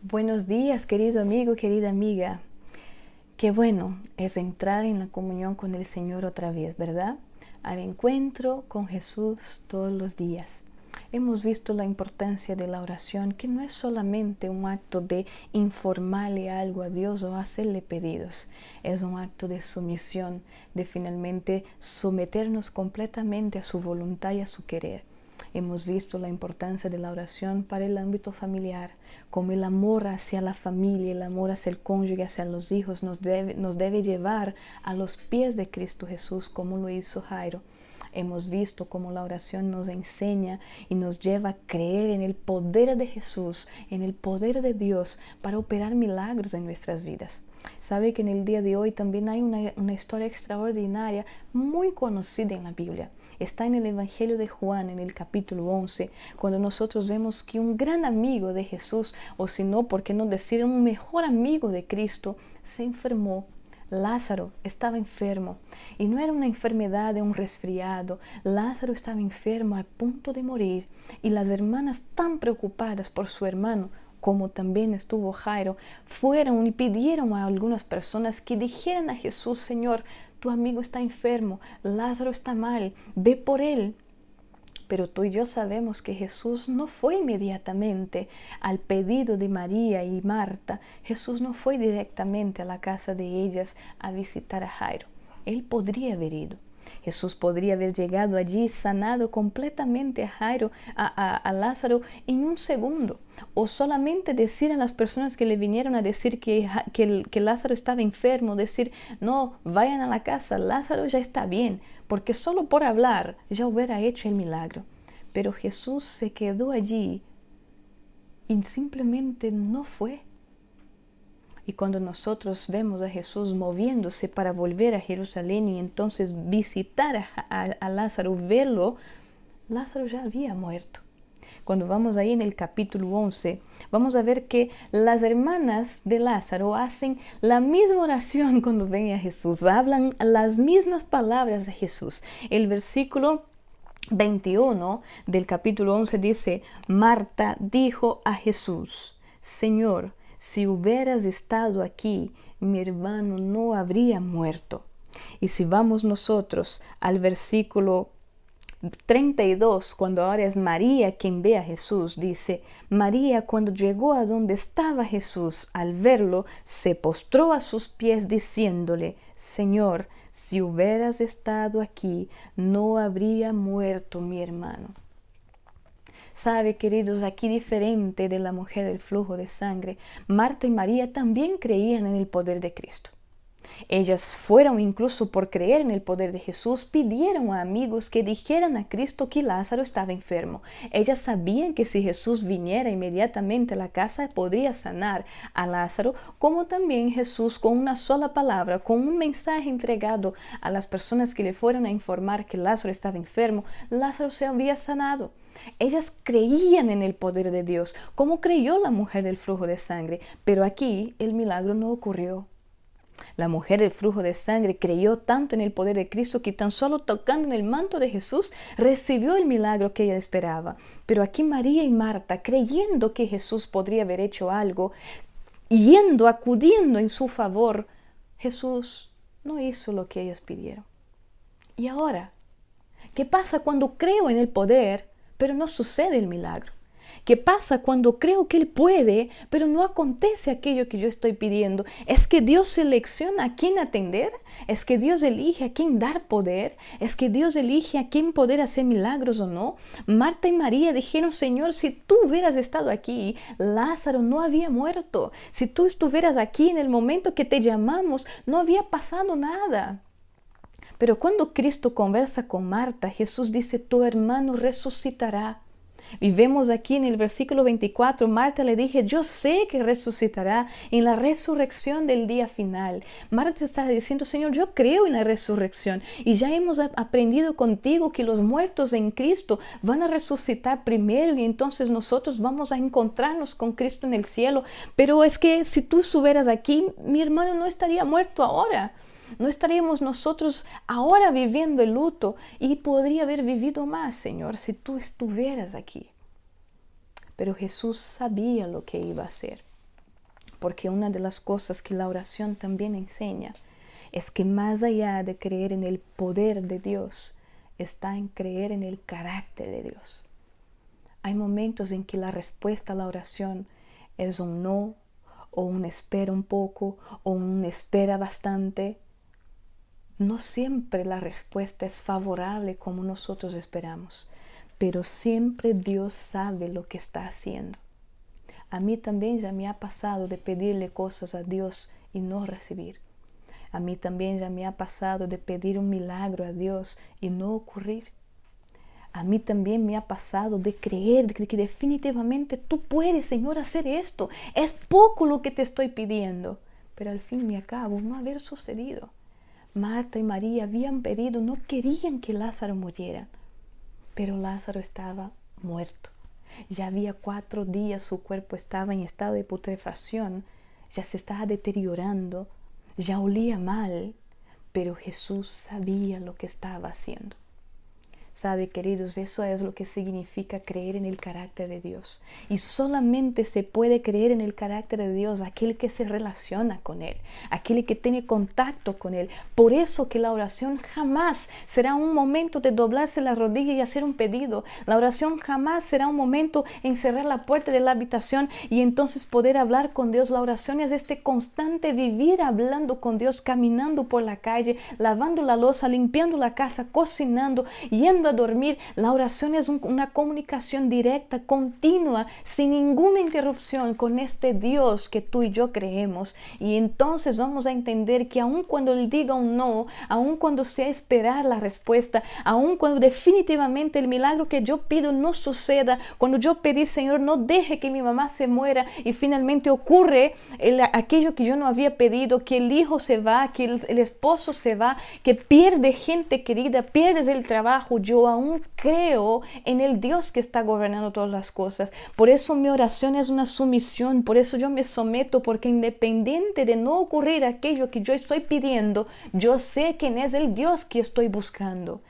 Buenos días, querido amigo, querida amiga. Qué bueno es entrar en la comunión con el Señor otra vez, ¿verdad? Al encuentro con Jesús todos los días. Hemos visto la importancia de la oración, que no es solamente un acto de informarle algo a Dios o hacerle pedidos. Es un acto de sumisión, de finalmente someternos completamente a su voluntad y a su querer. Hemos visto la importancia de la oración para el ámbito familiar, como el amor hacia la familia, el amor hacia el cónyuge, hacia los hijos, nos debe llevar a los pies de Cristo Jesús, como lo hizo Jairo. Hemos visto cómo la oración nos enseña y nos lleva a creer en el poder de Jesús, en el poder de Dios para operar milagros en nuestras vidas. Sabe que en el día de hoy también hay una historia extraordinaria, muy conocida en la Biblia. Está en el Evangelio de Juan, en el capítulo 11, cuando nosotros vemos que un gran amigo de Jesús, o si no, ¿por qué no decir un mejor amigo de Cristo, se enfermó? Lázaro estaba enfermo y no era una enfermedad de un resfriado. Lázaro estaba enfermo a punto de morir y las hermanas, tan preocupadas por su hermano, como también estuvo Jairo, fueron y pidieron a algunas personas que dijeran a Jesús: Señor, tu amigo está enfermo, Lázaro está mal, ve por él. Pero tú y yo sabemos que Jesús no fue inmediatamente al pedido de María y Marta. Jesús no fue directamente a la casa de ellas a visitar a Jairo. Él podría haber ido. Jesús podría haber llegado allí, sanado completamente a Jairo, a Lázaro en un segundo. O solamente decir a las personas que le vinieron a decir que Lázaro estaba enfermo, decir: no, vayan a la casa, Lázaro ya está bien, porque solo por hablar ya hubiera hecho el milagro. Pero Jesús se quedó allí y simplemente no fue. Y cuando nosotros vemos a Jesús moviéndose para volver a Jerusalén y entonces visitar a Lázaro, verlo, Lázaro ya había muerto. Cuando vamos ahí en el capítulo 11, vamos a ver que las hermanas de Lázaro hacen la misma oración cuando ven a Jesús, hablan las mismas palabras de Jesús. El versículo 21 del capítulo 11 dice: Marta dijo a Jesús: Señor, si hubieras estado aquí, mi hermano no habría muerto. Y si vamos nosotros al versículo 32, cuando ahora es María quien ve a Jesús, dice: María, cuando llegó a donde estaba Jesús, al verlo, se postró a sus pies diciéndole: Señor, si hubieras estado aquí, no habría muerto mi hermano. Sabe, queridos, aquí diferente de la mujer del flujo de sangre, Marta y María también creían en el poder de Cristo. Ellas fueron, incluso por creer en el poder de Jesús, pidieron a amigos que dijeran a Cristo que Lázaro estaba enfermo. Ellas sabían que si Jesús viniera inmediatamente a la casa podría sanar a Lázaro, como también Jesús, con una sola palabra, con un mensaje entregado a las personas que le fueron a informar que Lázaro estaba enfermo, Lázaro se había sanado. Ellas creían en el poder de Dios, como creyó la mujer del flujo de sangre, pero aquí el milagro no ocurrió. La mujer del flujo de sangre creyó tanto en el poder de Cristo que tan solo tocando en el manto de Jesús recibió el milagro que ella esperaba. Pero aquí María y Marta, creyendo que Jesús podría haber hecho algo, acudiendo en su favor, Jesús no hizo lo que ellas pidieron. ¿Y ahora? ¿Qué pasa cuando creo en el poder, pero no sucede el milagro? ¿Qué pasa cuando creo que Él puede, pero no acontece aquello que yo estoy pidiendo? ¿Es que Dios selecciona a quién atender? ¿Es que Dios elige a quién dar poder? ¿Es que Dios elige a quién poder hacer milagros o no? Marta y María dijeron: Señor, si tú hubieras estado aquí, Lázaro no había muerto. Si tú estuvieras aquí en el momento que te llamamos, no había pasado nada. Pero cuando Cristo conversa con Marta, Jesús dice: tu hermano resucitará. Y vemos aquí en el versículo 24, Marta le dije: yo sé que resucitará en la resurrección del día final. Marta está diciendo: Señor, yo creo en la resurrección y ya hemos aprendido contigo que los muertos en Cristo van a resucitar primero y entonces nosotros vamos a encontrarnos con Cristo en el cielo. Pero es que si tú estuvieras aquí, mi hermano no estaría muerto ahora. No estaríamos nosotros ahora viviendo el luto y podría haber vivido más, Señor, si tú estuvieras aquí. Pero Jesús sabía lo que iba a hacer. porque una de las cosas que la oración también enseña es que más allá de creer en el poder de Dios, está en creer en el carácter de Dios. Hay momentos en que la respuesta a la oración es un no, o un espera un poco, o un espera bastante. No siempre la respuesta es favorable como nosotros esperamos, pero siempre Dios sabe lo que está haciendo. A mí también ya me ha pasado de pedirle cosas a Dios y no recibir. A mí también ya me ha pasado de pedir un milagro a Dios y no ocurrir. A mí también me ha pasado de creer que definitivamente tú puedes, Señor, hacer esto. Es poco lo que te estoy pidiendo, pero al fin y al cabo no haber sucedido. Marta y María habían pedido, no querían que Lázaro muriera, pero Lázaro estaba muerto. Ya había 4 días, su cuerpo estaba en estado de putrefacción, ya se estaba deteriorando, ya olía mal, pero Jesús sabía lo que estaba haciendo. Sabe, queridos, eso es lo que significa creer en el carácter de Dios. Y solamente se puede creer en el carácter de Dios aquel que se relaciona con Él, aquel que tiene contacto con Él. Por eso que la oración jamás será un momento de doblarse la rodilla y hacer un pedido. La oración jamás será un momento en cerrar la puerta de la habitación y entonces poder hablar con Dios. La oración es este constante vivir hablando con Dios, caminando por la calle, lavando la loza, limpiando la casa, cocinando, yendo a dormir. La oración es una comunicación directa, continua, sin ninguna interrupción con este Dios que tú y yo creemos. Y entonces vamos a entender que aun cuando Él diga un no, aun cuando sea esperar la respuesta, aun cuando definitivamente el milagro que yo pido no suceda, cuando yo pedí, Señor, no deje que mi mamá se muera y finalmente ocurre aquello que yo no había pedido, que el hijo se va, que el esposo se va, que pierde gente querida, pierdes el trabajo, yo aún creo en el Dios que está gobernando todas las cosas. Por eso mi oración es una sumisión, por eso yo me someto, porque independiente de no ocurrir aquello que yo estoy pidiendo, yo sé quién es el Dios que estoy buscando.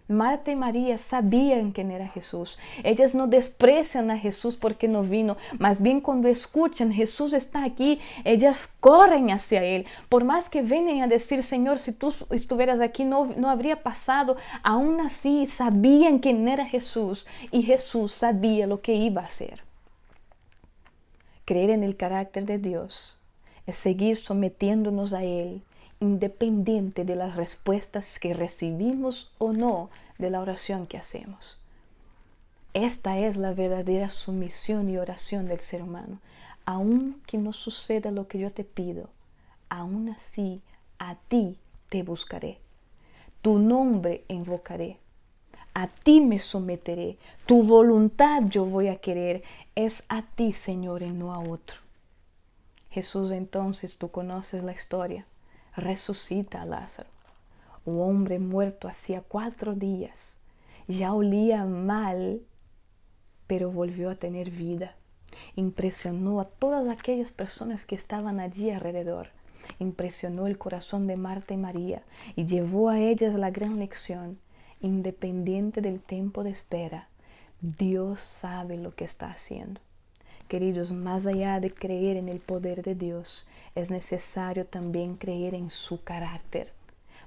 Marta y María sabían quién era Jesús. Ellas no desprecian a Jesús porque no vino. Más bien cuando escuchan Jesús está aquí, ellas corren hacia Él. Por más que vengan a decir, Señor, si tú estuvieras aquí no habría pasado. Aún así sabían quién era Jesús y Jesús sabía lo que iba a hacer. Creer en el carácter de Dios es seguir sometiéndonos a Él, independiente de las respuestas que recibimos o no de la oración que hacemos. Esta es la verdadera sumisión y oración del ser humano. Aun que no suceda lo que yo te pido, aún así a ti te buscaré. Tu nombre invocaré. A ti me someteré. Tu voluntad yo voy a querer. Es a ti, Señor, y no a otro. Jesús, entonces, tú conoces la historia. Resucita a Lázaro, un hombre muerto hacía 4 días, ya olía mal, pero volvió a tener vida. Impresionó a todas aquellas personas que estaban allí alrededor, impresionó el corazón de Marta y María y llevó a ellas la gran lección: independiente del tiempo de espera, Dios sabe lo que está haciendo. Queridos, más allá de creer en el poder de Dios, es necesario también creer en su carácter,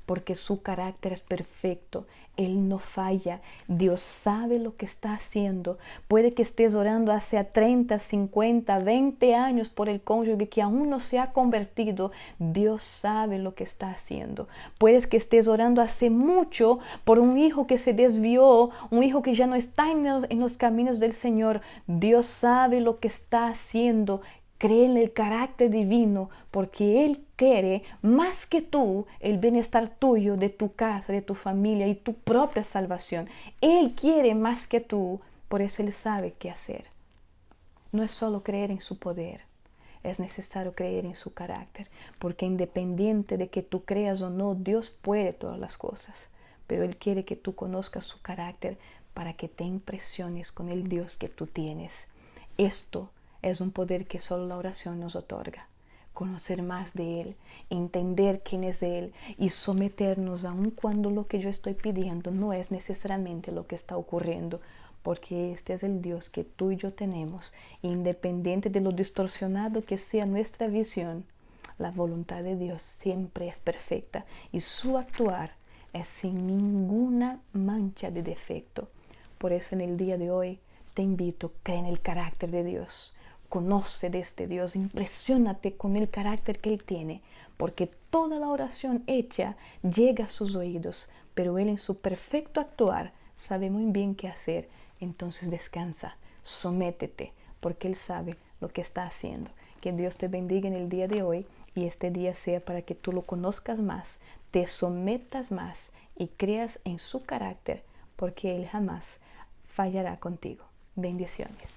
porque su carácter es perfecto. Él no falla. Dios sabe lo que está haciendo. Puede que estés orando hace 30, 50, 20 años por el cónyuge que aún no se ha convertido. Dios sabe lo que está haciendo. Puedes que estés orando hace mucho por un hijo que se desvió, un hijo que ya no está en los caminos del Señor. Dios sabe lo que está haciendo. Cree en el carácter divino, porque Él quiere más que tú el bienestar tuyo, de tu casa, de tu familia y tu propia salvación. Él quiere más que tú, por eso Él sabe qué hacer. No es solo creer en su poder, es necesario creer en su carácter, porque independiente de que tú creas o no, Dios puede todas las cosas, pero Él quiere que tú conozcas su carácter para que te impresiones con el Dios que tú tienes. Esto es un poder que solo la oración nos otorga. Conocer más de Él, entender quién es Él y someternos aun cuando lo que yo estoy pidiendo no es necesariamente lo que está ocurriendo, porque este es el Dios que tú y yo tenemos. Independiente de lo distorsionado que sea nuestra visión, la voluntad de Dios siempre es perfecta y su actuar es sin ninguna mancha de defecto. Por eso en el día de hoy te invito, cree en el carácter de Dios. Conoce de este Dios, impresiónate con el carácter que Él tiene, porque toda la oración hecha llega a sus oídos, pero Él en su perfecto actuar sabe muy bien qué hacer. Entonces descansa, sométete, porque Él sabe lo que está haciendo. Que Dios te bendiga en el día de hoy y este día sea para que tú lo conozcas más, te sometas más y creas en su carácter, porque Él jamás fallará contigo. Bendiciones.